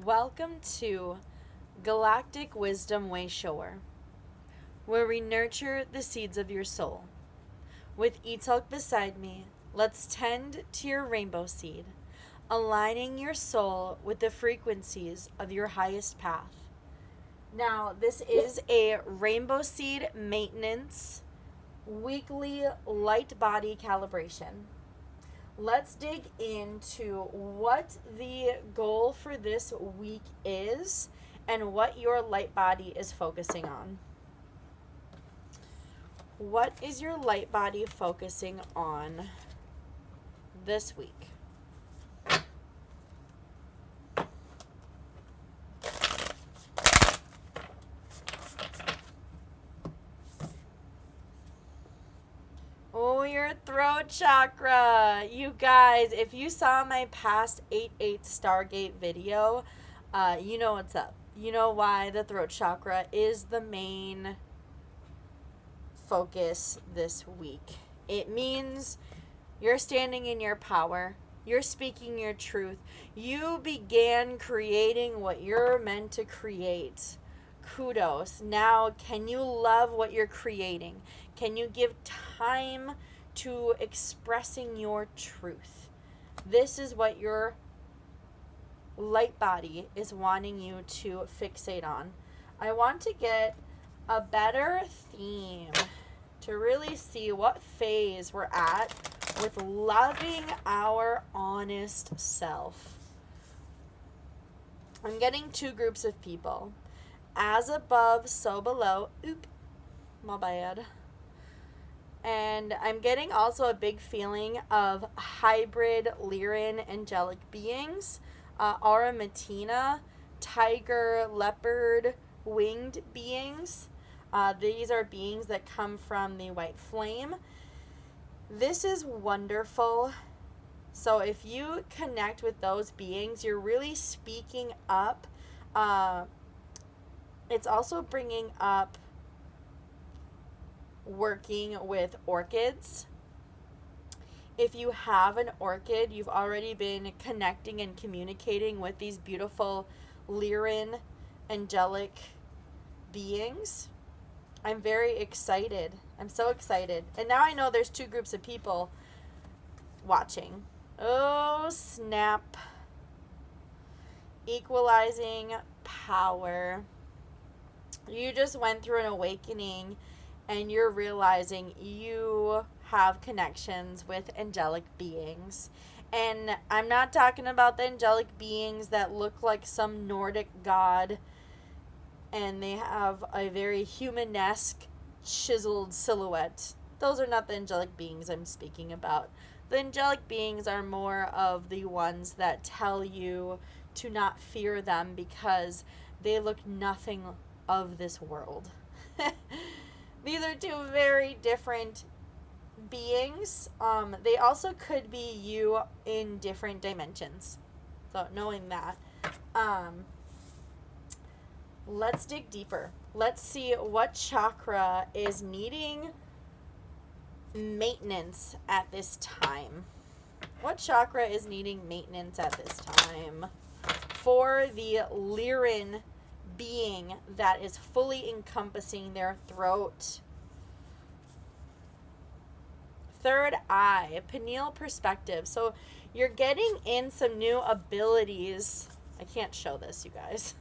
Welcome to Galactic Wisdom Way Shore, where we nurture the seeds of your soul. With Etalk beside me, let's tend to your rainbow seed, aligning your soul with the frequencies of your highest path. Now, this is a Rainbowseed maintenance weekly light body calibration. Let's dig into what the goal for this week is and what your light body is focusing on. What is your light body focusing on this week? Oh, your throat chakra. You guys, if you saw my past 8/8 Stargate video, you know what's up. You know why the throat chakra is the main focus this week. It means you're standing in your power. You're speaking your truth. You began creating what you're meant to create. Kudos. Now, can you love what you're creating? Can you give time to expressing your truth? This is what your light body is wanting you to fixate on. I want to get a better theme to really see what phase we're at with loving our honest self. I'm getting two groups of people. As above, so below. Oop, my bad. And I'm getting also a big feeling of hybrid Lyran angelic beings. Aura Matina, tiger, leopard, winged beings. These are beings that come from the white flame. This is wonderful. So if you connect with those beings, you're really speaking up. It's also bringing up working with orchids. If you have an orchid, you've already been connecting and communicating with these beautiful Lyran angelic beings. I'm very excited. I'm so excited. And now I know there's two groups of people watching. Oh, snap. Equalizing power. You just went through an awakening and you're realizing you have connections with angelic beings. And I'm not talking about the angelic beings that look like some Nordic god and they have a very humanesque chiseled silhouette. Those are not the angelic beings I'm speaking about. The angelic beings are more of the ones that tell you to not fear them because they look nothing of this world. These are two very different beings. They also could be you in different dimensions. So knowing that, let's dig deeper. Let's see what chakra is needing maintenance at this time. What chakra is needing maintenance at this time for the Lyran being that is fully encompassing their throat? Third eye, pineal perspective. So you're getting in some new abilities. I can't show this, you guys.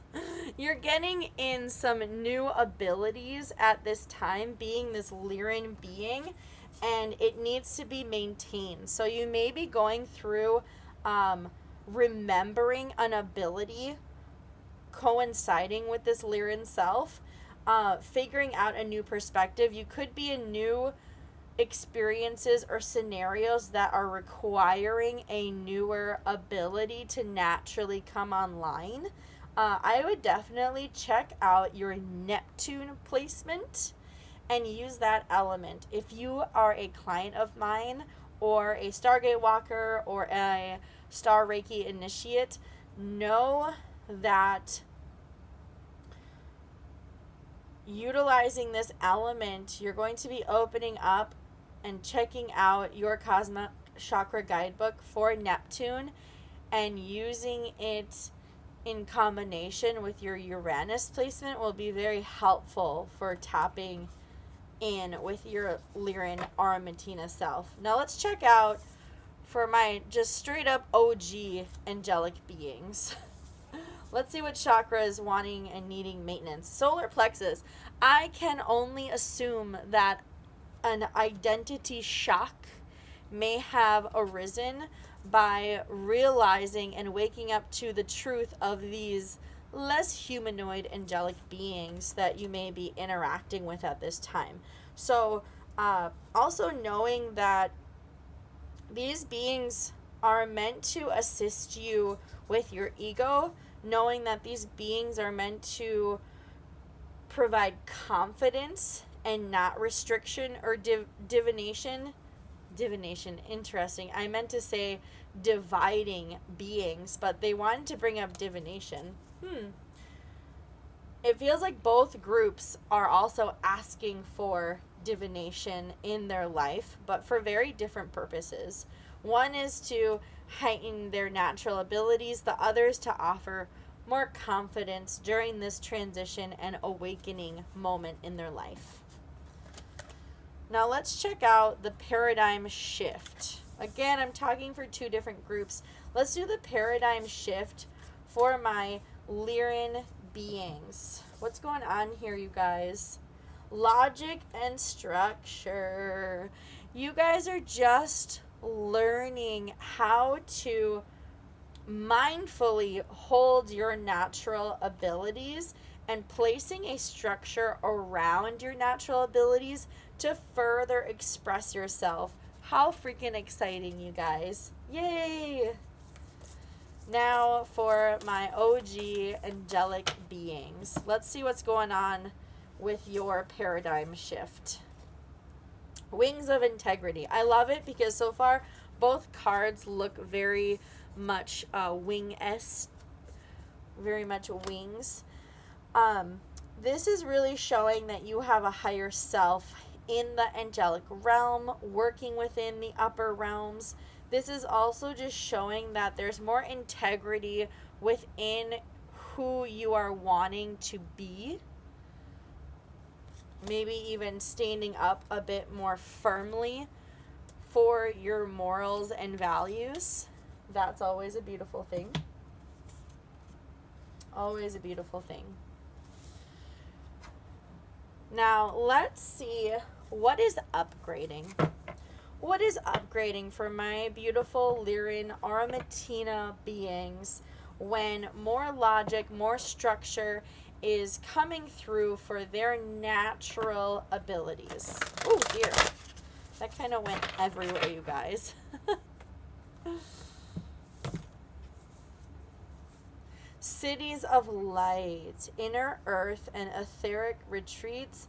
You're getting in some new abilities at this time, being this Lyran being, and it needs to be maintained. So you may be going through remembering an ability coinciding with this Lyran self, figuring out a new perspective. You could be in new experiences or scenarios that are requiring a newer ability to naturally come online. I would definitely check out your Neptune placement and use that element. If you are a client of mine or a Stargate Walker or a Star Reiki initiate, know that utilizing this element, you're going to be opening up and checking out your Cosmic Chakra Guidebook for Neptune and using it in combination with your Uranus placement will be very helpful for tapping in with your Lyran Aramantina self. Now let's check out for my just straight up OG angelic beings. Let's see what chakra is wanting and needing maintenance. Solar plexus. I can only assume that an identity shock may have arisen by realizing and waking up to the truth of these less humanoid angelic beings that you may be interacting with at this time. So also knowing that these beings are meant to assist you with your ego, knowing that these beings are meant to provide confidence and not restriction or divination. Divination, interesting. I meant to say dividing beings, but they wanted to bring up divination. It feels like both groups are also asking for divination in their life, but for very different purposes. One is to heighten their natural abilities, the other is to offer more confidence during this transition and awakening moment in their life. Now let's check out the paradigm shift. Again, I'm talking for two different groups. Let's do the paradigm shift for my Lyran beings. What's going on here, you guys? Logic and structure. You guys are just learning how to mindfully hold your natural abilities and placing a structure around your natural abilities to further express yourself. How freaking exciting, you guys. Yay! Now for my OG angelic beings. Let's see what's going on with your paradigm shift. Wings of integrity. I love it because so far both cards look very much wing-esque, very much wings. This is really showing that you have a higher self in the angelic realm, working within the upper realms. This is also just showing that there's more integrity within who you are wanting to be. Maybe even standing up a bit more firmly for your morals and values. That's always a beautiful thing. Always a beautiful thing. Now, let's see what is upgrading. What is upgrading for my beautiful Lyran Aramantina beings when more logic, more structure is coming through for their natural abilities? Oh dear. That kind of went everywhere, you guys. Cities of light, inner earth and etheric retreats,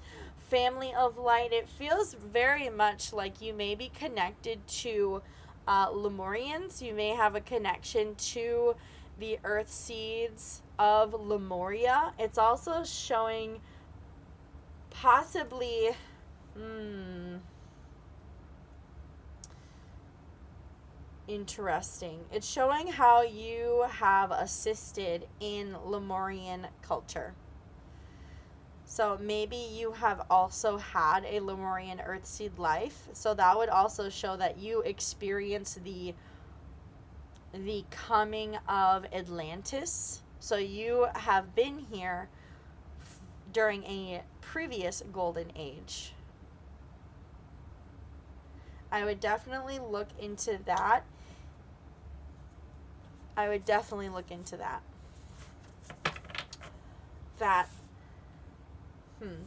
family of light. It feels very much like you may be connected to Lemurians. You may have a connection to the earth seeds of Lemuria. It's also showing possibly interesting. It's showing how you have assisted in Lemurian culture. So maybe you have also had a Lemurian earthseed life. So that would also show that you experienced the coming of Atlantis. So you have been here during a previous golden age. I would definitely look into that.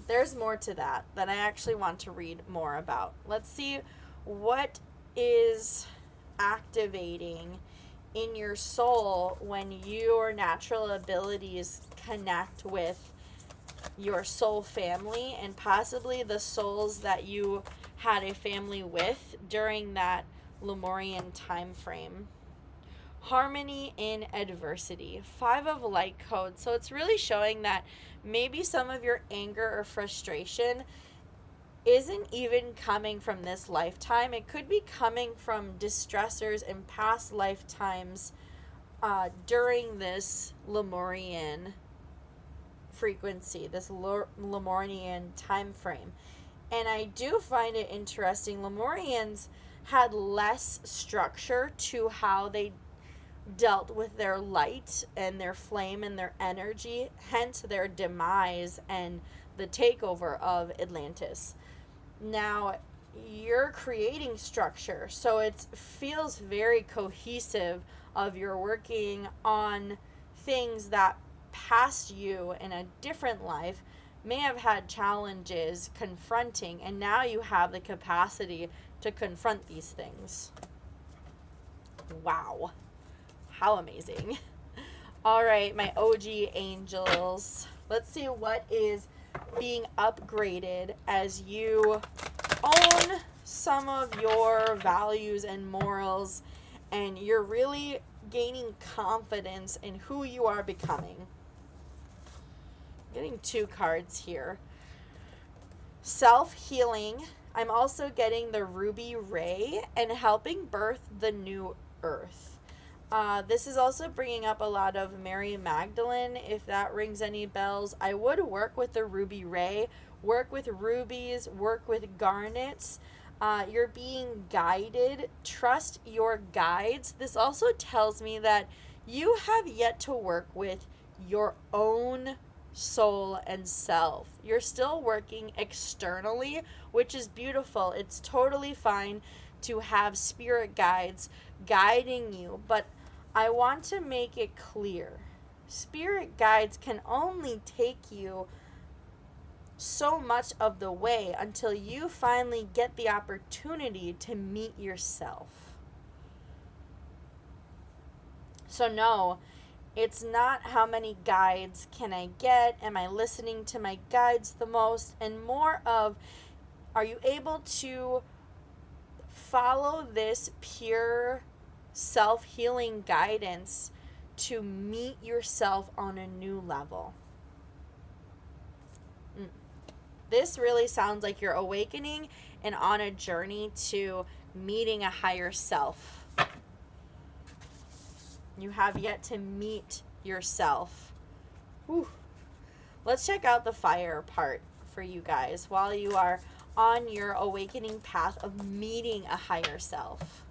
There's more to that I actually want to read more about. Let's see what is activating in your soul when your natural abilities connect with your soul family and possibly the souls that you had a family with during that Lemurian time frame. Harmony in adversity. 5 of light code. So it's really showing that maybe some of your anger or frustration isn't even coming from this lifetime. It could be coming from distressors in past lifetimes during this Lemurian frequency, this Lemurian time frame. And I do find it interesting. Lemurians had less structure to how they dealt with their light and their flame and their energy, hence their demise and the takeover of Atlantis. Now, you're creating structure, so it feels very cohesive of you're working on things that past you in a different life may have had challenges confronting, and now you have the capacity to confront these things. Wow. How amazing. All right, my OG angels. Let's see what is being upgraded as you own some of your values and morals, and you're really gaining confidence in who you are becoming. Getting 2 cards here. Self-healing. I'm also getting the Ruby Ray and helping birth the new earth. This is also bringing up a lot of Mary Magdalene, if that rings any bells. I would work with the Ruby Ray, work with rubies, work with garnets. You're being guided. Trust your guides. This also tells me that you have yet to work with your own soul and self. You're still working externally, which is beautiful. It's totally fine to have spirit guides guiding you, but I want to make it clear. Spirit guides can only take you so much of the way until you finally get the opportunity to meet yourself. So no, it's not how many guides can I get, am I listening to my guides the most, and more of, are you able to follow this pure self-healing guidance to meet yourself on a new level. This really sounds like you're awakening and on a journey to meeting a higher self. You have yet to meet yourself. Whew. Let's check out the fire part for you guys while you are on your awakening path of meeting a higher self.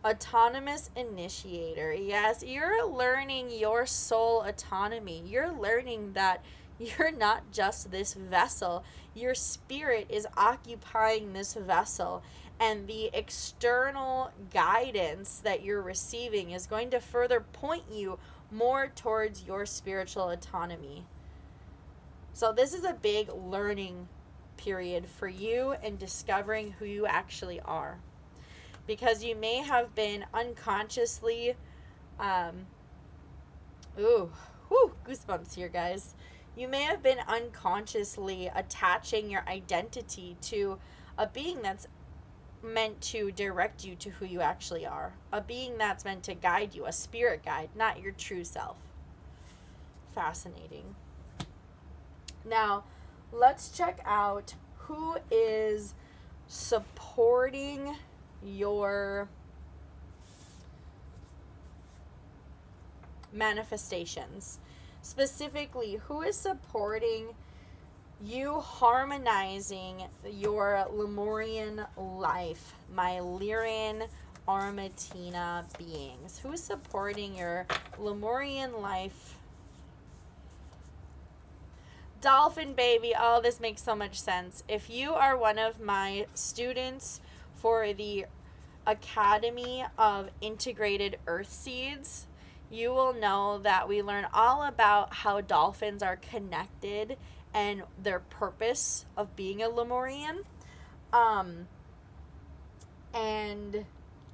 Autonomous initiator. Yes, you're learning your soul autonomy. You're learning that you're not just this vessel. Your spirit is occupying this vessel, and the external guidance that you're receiving is going to further point you more towards your spiritual autonomy. So this is a big learning period for you in discovering who you actually are. Because you may have been unconsciously, goosebumps here, guys. You may have been unconsciously attaching your identity to a being that's meant to direct you to who you actually are. A being that's meant to guide you, a spirit guide, not your true self. Fascinating. Now, let's check out who is supporting your manifestations. Specifically, who is supporting you harmonizing your Lemurian life, my Lyran Armatina beings? Who is supporting your Lemurian life? Dolphin baby. Oh, this makes so much sense. If you are one of my students for the Academy of Integrated Earth Seeds, you will know that we learn all about how dolphins are connected and their purpose of being a Lemurian. And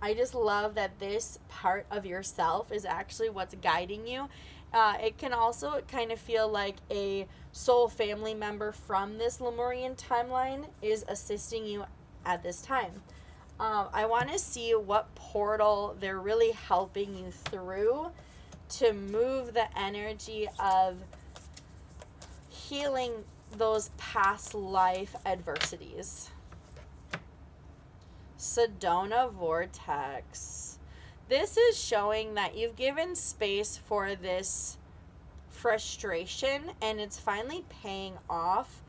I just love that this part of yourself is actually what's guiding you. It can also kind of feel like a soul family member from this Lemurian timeline is assisting you at this time. I want to see what portal they're really helping you through to move the energy of healing those past life adversities. Sedona Vortex. This is showing that you've given space for this frustration, and it's finally paying off.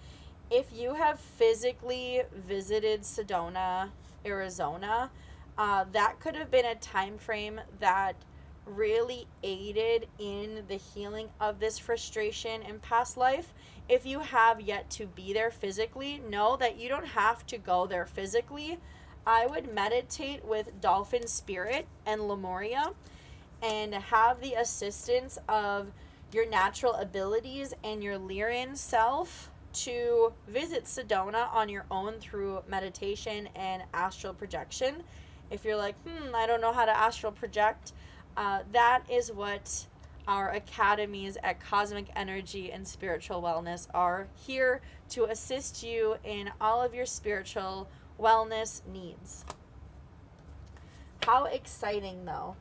If you have physically visited Sedona, Arizona, that could have been a time frame that really aided in the healing of this frustration in past life. If you have yet to be there physically, know that you don't have to go there physically. I would meditate with Dolphin Spirit and Lemuria and have the assistance of your natural abilities and your Lyrian self to visit Sedona on your own through meditation and astral projection. If you're like, I don't know how to astral project, that is what our academies at Cosmic Energy and Spiritual Wellness are here to assist you in all of your spiritual wellness needs. How exciting, though.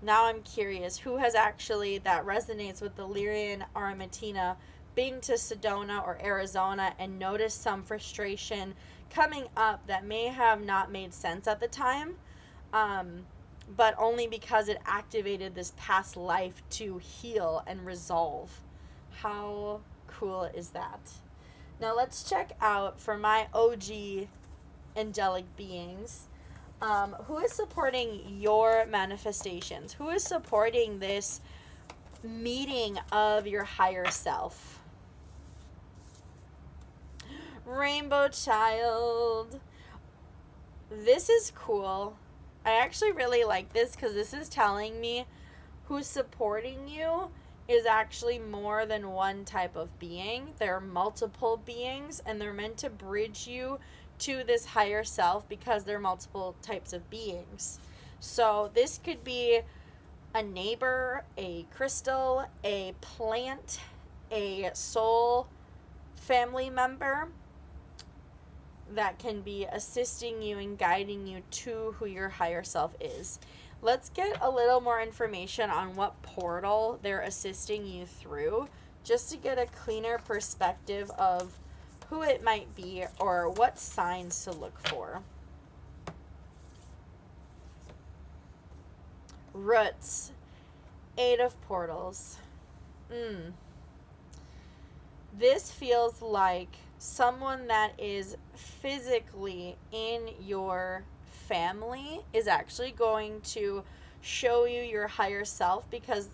Now I'm curious, who has actually, that resonates with the Lyrian Aramatina, been to Sedona or Arizona and noticed some frustration coming up that may have not made sense at the time, but only because it activated this past life to heal and resolve. How cool is that? Now let's check out, for my OG angelic beings, who is supporting your manifestations? Who is supporting this meeting of your higher self? Rainbow Child. This is cool. I actually really like this because this is telling me who's supporting you is actually more than one type of being. There are multiple beings, and they're meant to bridge you to this higher self because there are multiple types of beings. So this could be a neighbor, a crystal, a plant, a soul family member that can be assisting you and guiding you to who your higher self is. Let's get a little more information on what portal they're assisting you through, just to get a cleaner perspective of who it might be or what signs to look for. Roots. 8 of Portals. This feels like someone that is physically in your family is actually going to show you your higher self, because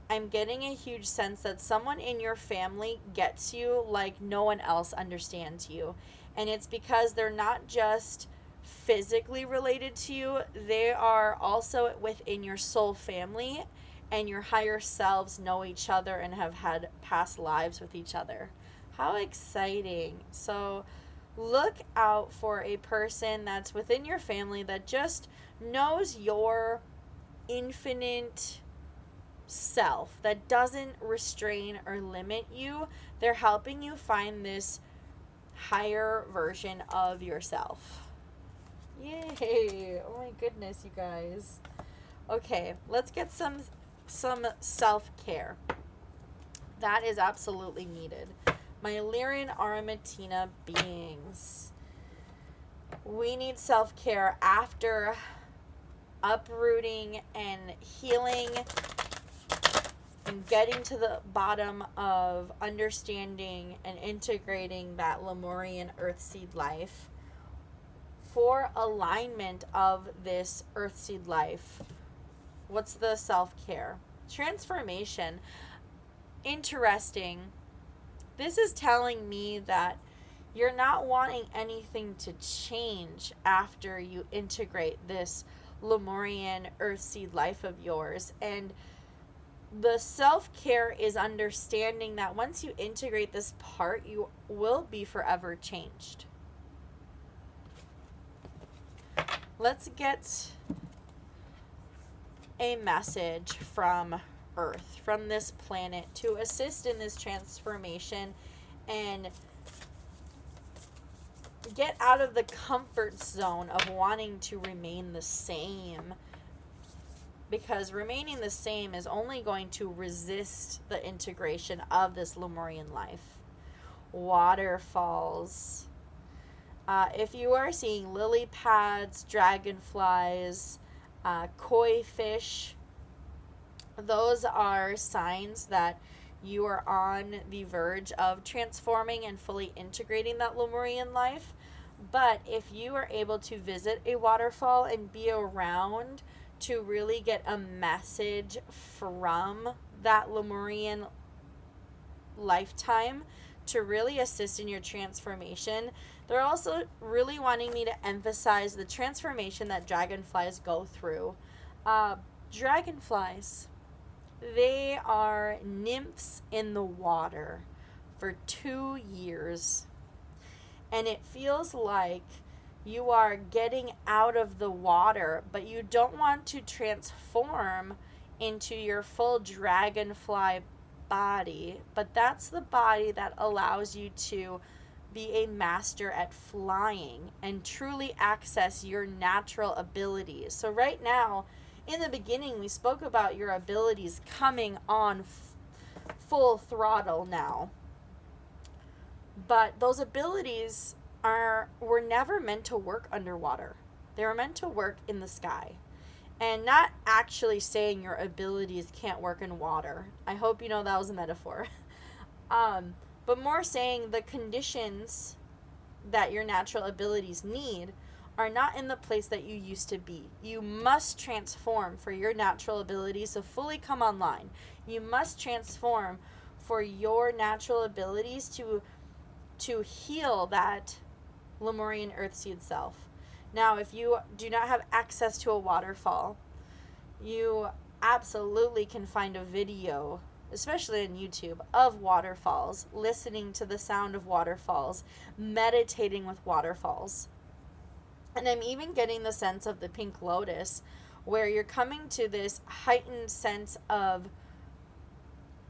I'm getting a huge sense that someone in your family gets you like no one else understands you. And it's because they're not just physically related to you, they are also within your soul family, and your higher selves know each other and have had past lives with each other. How exciting. So look out for a person that's within your family that just knows your infinite self, that doesn't restrain or limit you. They're helping you find this higher version of yourself. Yay. Oh my goodness, you guys. Okay, let's get some self-care. That is absolutely needed. My Lyrian Aramatina beings. We need self-care after uprooting and healing and getting to the bottom of understanding and integrating that Lemurian Earthseed life. For alignment of this Earthseed life, what's the self-care? Transformation. Interesting. This is telling me that you're not wanting anything to change after you integrate this Lemurian Earthseed life of yours. And the self-care is understanding that once you integrate this part, you will be forever changed. Let's get a message from Earth, from this planet, to assist in this transformation and get out of the comfort zone of wanting to remain the same, because remaining the same is only going to resist the integration of this Lemurian life. Waterfalls. If you are seeing lily pads, dragonflies, koi fish, those are signs that you are on the verge of transforming and fully integrating that Lemurian life. But if you are able to visit a waterfall and be around to really get a message from that Lemurian lifetime to really assist in your transformation, they're also really wanting me to emphasize the transformation that dragonflies go through. Dragonflies, they are nymphs in the water for 2 years. And it feels like you are getting out of the water, but you don't want to transform into your full dragonfly body. But that's the body that allows you to be a master at flying and truly access your natural abilities. So right now, in the beginning, we spoke about your abilities coming on full throttle now. But those abilities were never meant to work underwater. They were meant to work in the sky. And not actually saying your abilities can't work in water. I hope you know that was a metaphor. But more saying the conditions that your natural abilities need are not in the place that you used to be. You must transform for your natural abilities to fully come online. You must transform for your natural abilities to heal that Lemurian Earthseed self. Now, if you do not have access to a waterfall, you absolutely can find a video, especially on YouTube, of waterfalls, listening to the sound of waterfalls, meditating with waterfalls. And I'm even getting the sense of the Pink Lotus, where you're coming to this heightened sense of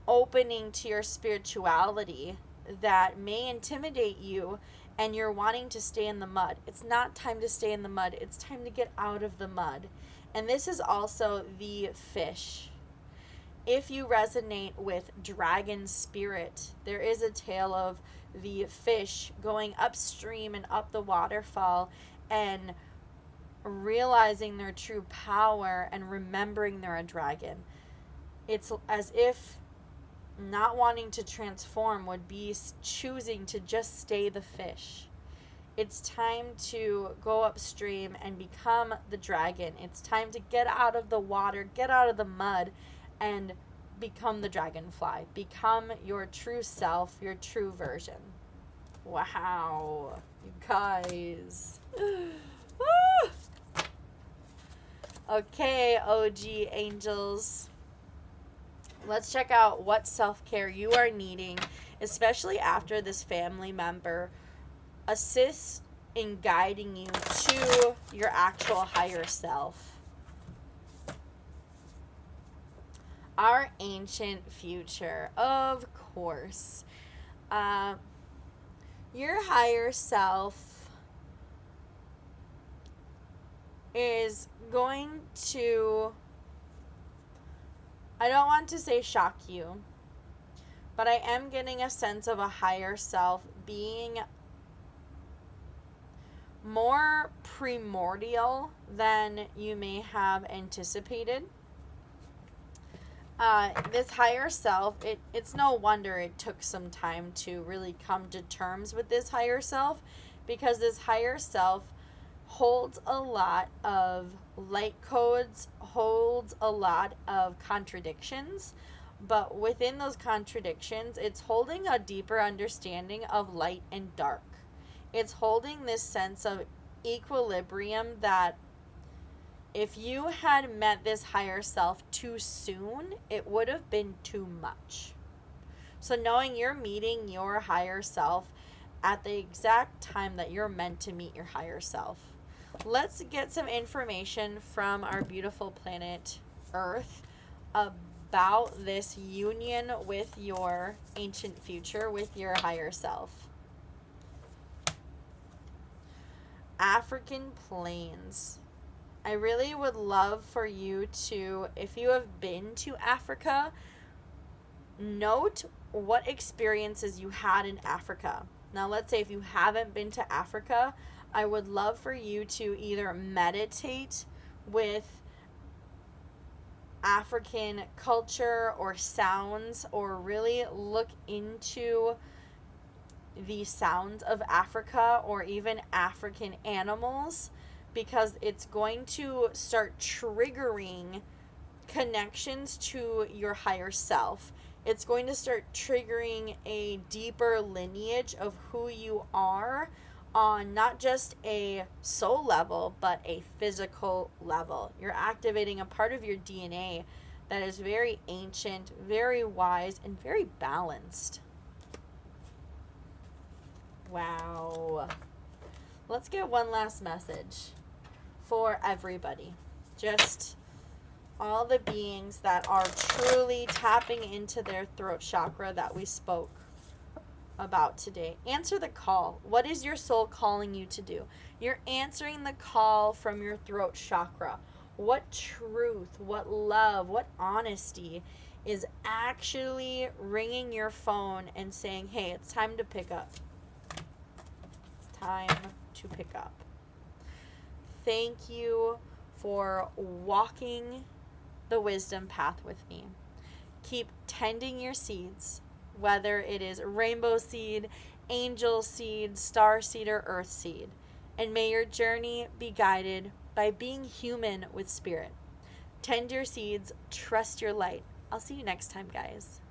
opening to your spirituality that may intimidate you, and you're wanting to stay in the mud. It's not time to stay in the mud. It's time to get out of the mud. And this is also the fish. If you resonate with dragon spirit, there is a tale of the fish going upstream and up the waterfall and realizing their true power and remembering they're a dragon. It's as if not wanting to transform would be choosing to just stay the fish. It's time to go upstream and become the dragon. It's time to get out of the water, get out of the mud, and become the dragonfly. Become your true self, your true version. Wow, you guys. Okay, OG angels. Let's check out what self-care you are needing, especially after this family member assists in guiding you to your actual higher self. Our ancient future, of course. Your higher self is going to, I don't want to say shock you, but I am getting a sense of a higher self being more primordial than you may have anticipated. This higher self, it's no wonder it took some time to really come to terms with this higher self, because this higher self holds a lot of light codes, holds a lot of contradictions, but within those contradictions, it's holding a deeper understanding of light and dark. It's holding this sense of equilibrium that if you had met this higher self too soon, it would have been too much. So knowing you're meeting your higher self at the exact time that you're meant to meet your higher self. Let's get some information from our beautiful planet Earth about this union with your ancient future, with your higher self. African plains. I really would love for you to, if you have been to Africa, note what experiences you had in Africa. Now, let's say if you haven't been to Africa, I would love for you to either meditate with African culture or sounds, or really look into the sounds of Africa or even African animals, because it's going to start triggering connections to your higher self. It's going to start triggering a deeper lineage of who you are on not just a soul level, but a physical level. You're activating a part of your DNA that is very ancient, very wise, and very balanced. Wow. Let's get one last message for everybody. Just all the beings that are truly tapping into their throat chakra that we spoke about today. Answer the call. What is your soul calling you to do? You're answering the call from your throat chakra. What truth, what love, what honesty is actually ringing your phone and saying, hey, it's time to pick up. It's time to pick up. Thank you for walking the wisdom path with me. Keep tending your seeds, whether it is rainbow seed, angel seed, star seed, or earth seed. And may your journey be guided by being human with spirit. Tend your seeds, trust your light. I'll see you next time, guys.